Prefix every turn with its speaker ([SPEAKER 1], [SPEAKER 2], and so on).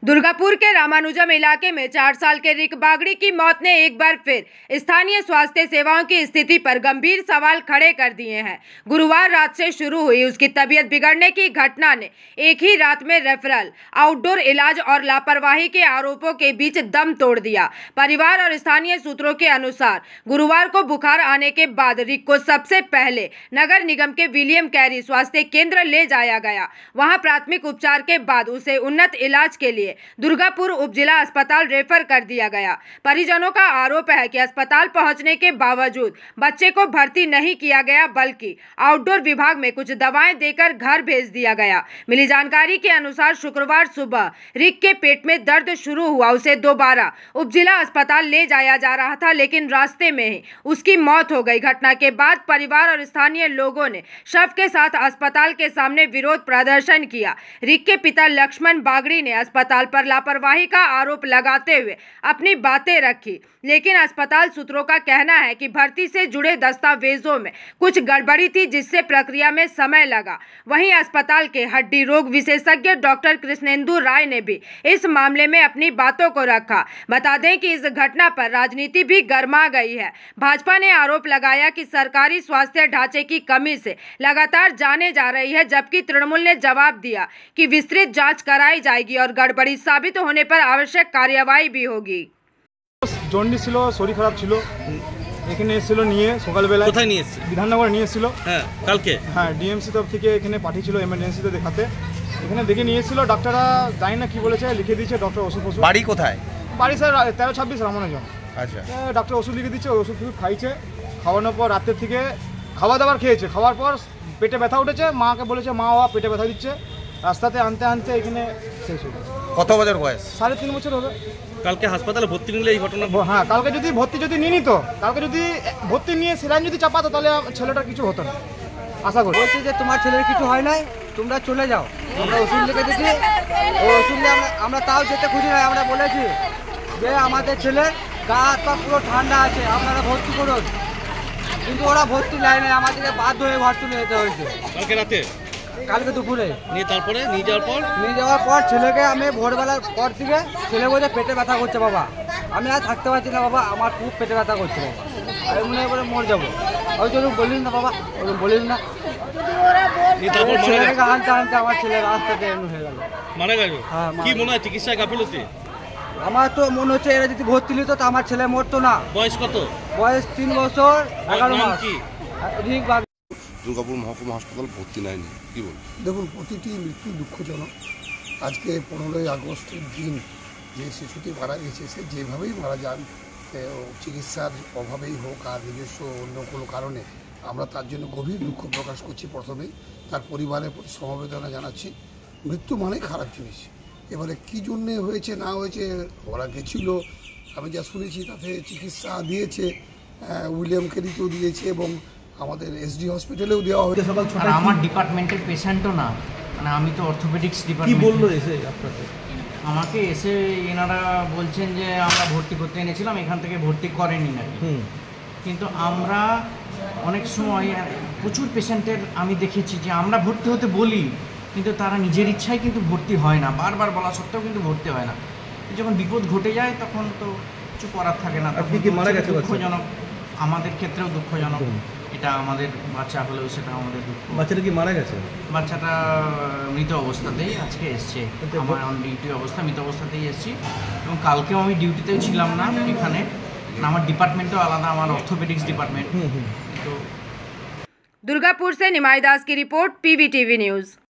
[SPEAKER 1] दुर्गापुर के रामानुजम इलाके में 4 साल के रिक बागड़ी की मौत ने एक बार फिर स्थानीय स्वास्थ्य सेवाओं की स्थिति पर गंभीर सवाल खड़े कर दिए हैं। गुरुवार रात से शुरू हुई उसकी तबीयत बिगड़ने की घटना ने एक ही रात में रेफरल, आउटडोर इलाज और लापरवाही के आरोपों के बीच दम तोड़ दिया। परिवार और स्थानीय सूत्रों के अनुसार गुरुवार को बुखार आने के बाद रिक को सबसे पहले नगर निगम के विलियम कैरी स्वास्थ्य केंद्र ले जाया गया। वहां प्राथमिक उपचार के बाद उसे उन्नत इलाज के लिए दुर्गापुर उपजिला अस्पताल रेफर कर दिया गया। परिजनों का आरोप है कि अस्पताल पहुंचने के बावजूद बच्चे को भर्ती नहीं किया गया, बल्कि आउटडोर विभाग में कुछ दवाएं देकर घर भेज दिया गया। मिली जानकारी के अनुसार शुक्रवार सुबह रिक के पेट में दर्द शुरू हुआ। उसे दोबारा उपजिला अस्पताल ले जाया जा रहा था, लेकिन रास्ते में ही उसकी मौत हो गई। घटना के बाद परिवार और स्थानीय लोगों ने शव के साथ अस्पताल के सामने विरोध प्रदर्शन किया। रिक के पिता लक्ष्मण बागड़ी ने अस्पताल पर लापरवाही का आरोप लगाते हुए अपनी बातें रखी, लेकिन अस्पताल सूत्रों का कहना है कि भर्ती से जुड़े दस्तावेजों में कुछ गड़बड़ी थी, जिससे प्रक्रिया में समय लगा। वहीं अस्पताल के हड्डी रोग विशेषज्ञ डॉक्टर कृष्णेंदु राय ने भी इस मामले में अपनी बातों को रखा। बता दें कि इस घटना पर राजनीति भी गर्मा गई है। भाजपा ने आरोप लगाया कि सरकारी स्वास्थ्य ढांचे की कमी से लगातार जाने जा रही है, जबकि तृणमूल ने जवाब दिया कि विस्तृत जांच कराई जाएगी और गड़बड़ी साबित होने पर आवश्यक कार्यवाही भी होगी।
[SPEAKER 2] জন্ডিস ছিল, শরীর খারাপ ছিল, এখানে এসেছিল নিয়ে সকালবেলা। কোথায় নিয়ে এসেছিল? বিধাননগর নিয়ে এসেছিল। হ্যাঁ, কালকে। হ্যাঁ, ডিএমসি তরফ থেকে এখানে পাঠিয়েছিল এমার্জেন্সিতে দেখাতে। এখানে দেখে নিয়ে এসেছিল, ডাক্তাররা জানি না কি বলেছে, লিখে দিয়েছে ডক্টর ওষুধ। বাড়ি কোথায়? বাড়ি স্যার 1326 রামানুজম। আচ্ছা, ডাক্তার ওষুধ লিখে দিচ্ছে, ওষুধ খাইছে। খাওয়ানোর পর রাতের থেকে খাওয়া দাবার খেয়েছে। খাওয়ার পর পেটে ব্যথা উঠেছে, মাকে বলেছে মা পেটে ব্যথা দিচ্ছে। রাস্তাতে আনতে আনতে এখানে শেষ হয়ে গেছে। কত বছর বয়স? 3.5 বছর হবে। কালকে হাসপাতালে ভর্তি নিলে এই ঘটনা? হ্যাঁ, কালকে যদি ভর্তি নিয়ে নিত, কালকে যদি ভর্তি নিয়ে সেলাইন যদি চাপাতো, তাহলে ছেলেটার কিছু হতো না। আশা করি বলছি যে তোমার ছেলের কিছু হয় নাই, তোমরা চলে যাও। আমরা ওষুধ লিখে দিচ্ছি, ওই ওষুধ নিয়ে আমরা তাও যেতে খুশি নয়। আমরা বলেছি যে আমাদের ছেলের গা হাত পা পুরো ঠান্ডা আছে, আপনারা ভর্তি করুন, কিন্তু ওরা ভর্তি লাইনে আমাদেরকে বাধ্য হয়ে ঘর চলে যেতে হয়েছে। কালকে রাতে? কালকে দুপুরে নিয়ে তারপরে নিয়ে যাওয়ার পর ছেলেকে আমি ভোরবেলার পর থেকে ছেলে বলছে পেটে ব্যথা করছে বাবা, আমি আর থাকতে পারছি না বাবা, আমার খুব পেটে ব্যথা করছে বাবা, আমি মনে করে মরে যাবো। ওই জন্য বলিস না বাবা, ওরকম বলিস না। ছেলেকে আনতে আনতে আমার ছেলে রাস্তাতে এমন হয়ে গেল, মারা গেল। হ্যাঁ, কি মনে হয় চিকিৎসায় গাফিলতি? আমার তো মনে হচ্ছে এরা যদি ভর্তি নিত তো আমার ছেলে মরতো না। বয়স কত? বয়স 3 বছর 11 মাস।
[SPEAKER 3] দুর্গাপুর মহকুমা হাসপাতাল ভর্তি নেয়নি, কি বল?
[SPEAKER 4] দেখুন, প্রতিটি মৃত্যু দুঃখজনক। আজকে 15ই আগস্টের দিন যে শিশুটি মারা গেছে, সে যেভাবেই মারা যান, চিকিৎসার অভাবেই হোক আর নিজস্ব অন্য কোনো কারণে, আমরা তার জন্য গভীর দুঃখ প্রকাশ করছি। প্রথমেই তার পরিবারের প্রতি সমবেদনা জানাচ্ছি। মৃত্যু মানে খারাপ জিনিস। এবারে কী জন্যে হয়েছে না হয়েছে, ওরা গেছিল, আমি যা শুনেছি তাতে চিকিৎসা দিয়েছে, উইলিয়াম ক্যারিতেও দিয়েছে এবং আমাদের এসডি হসপিটালেও দেওয়া হয়েছে।
[SPEAKER 5] আর আমার ডিপার্টমেন্টের পেশেন্টও না, মানে আমি তো অর্থোপেডিক্স ডিপার্টমেন্ট।
[SPEAKER 2] কি বললো এসে আপনাকে?
[SPEAKER 5] আমাকে এসে এনারা বলছেন যে আমরা ভর্তি করতে এনেছিলাম, এখান থেকে ভর্তি করেনি নাকি। কিন্তু আমরা অনেক সময় প্রচুর পেশেন্টের আমি দেখেছি যে আমরা ভর্তি হতে বলি, কিন্তু তারা নিজের ইচ্ছায় কিন্তু ভর্তি হয় না, বারবার বলা সত্ত্বেও কিন্তু ভর্তি হয় না। যখন বিপদ ঘটে যায় তখন তো কিছু করার থাকে না।
[SPEAKER 2] আপনি কি মারা গেছে?
[SPEAKER 5] দুঃখজনক, আমাদের ক্ষেত্রেও দুঃখজনক। এটা আমাদের বাচ্চা হলেও সেটা আমাদের দুঃখ।
[SPEAKER 2] বাচ্চাটা কি মারা গেছে?
[SPEAKER 5] বাচ্চাটা মৃত অবস্থাতেই আজকে এসছে, আমার অন ডিউটি অবস্থা মৃত অবস্থাতেই এসছি। এবং কালকেও আমি ডিউটিতেও ছিলাম না এখানে, আমার ডিপার্টমেন্টও আলাদা, আমার অর্থোপেডিক্স ডিপার্টমেন্ট।
[SPEAKER 1] दुर्गापुर से निमाई दास की रिपोर्ट, PVTV न्यूज़।